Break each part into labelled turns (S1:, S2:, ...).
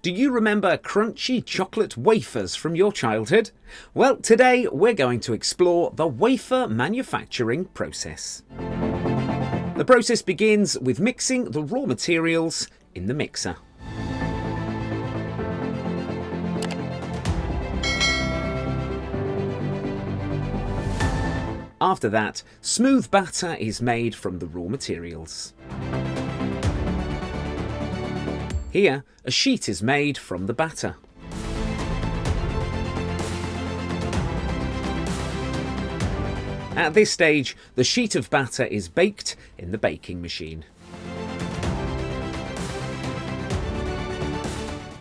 S1: Do you remember crunchy chocolate wafers from your childhood? Well, today we're going to explore the wafer manufacturing process. The process begins with mixing the raw materials in the mixer. After that, smooth batter is made from the raw materials. Here, a sheet is made from the batter. At this stage, the sheet of batter is baked in the baking machine.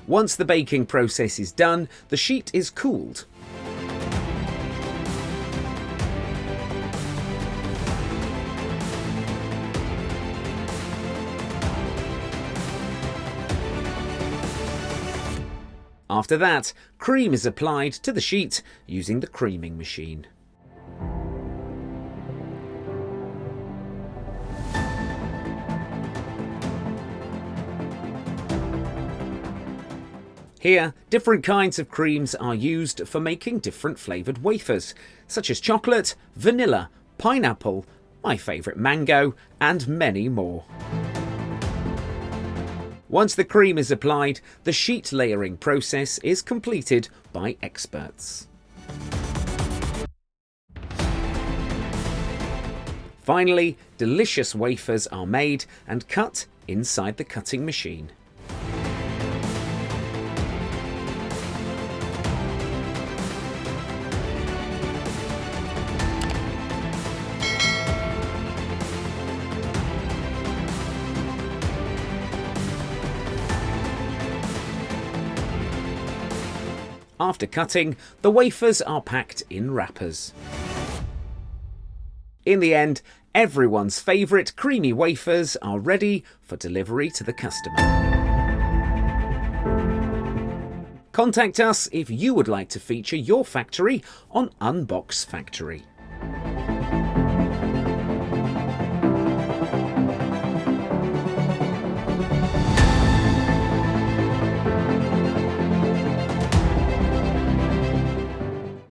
S1: Once the baking process is done, the sheet is cooled. After that, cream is applied to the sheet using the creaming machine. Here, different kinds of creams are used for making different flavoured wafers, such as chocolate, vanilla, pineapple, my favourite mango, and many more. Once the cream is applied, the sheet layering process is completed by experts. Finally, delicious wafers are made and cut inside the cutting machine. After cutting, the wafers are packed in wrappers. In the end, everyone's favourite creamy wafers are ready for delivery to the customer. Contact us if you would like to feature your factory on Unbox Factory.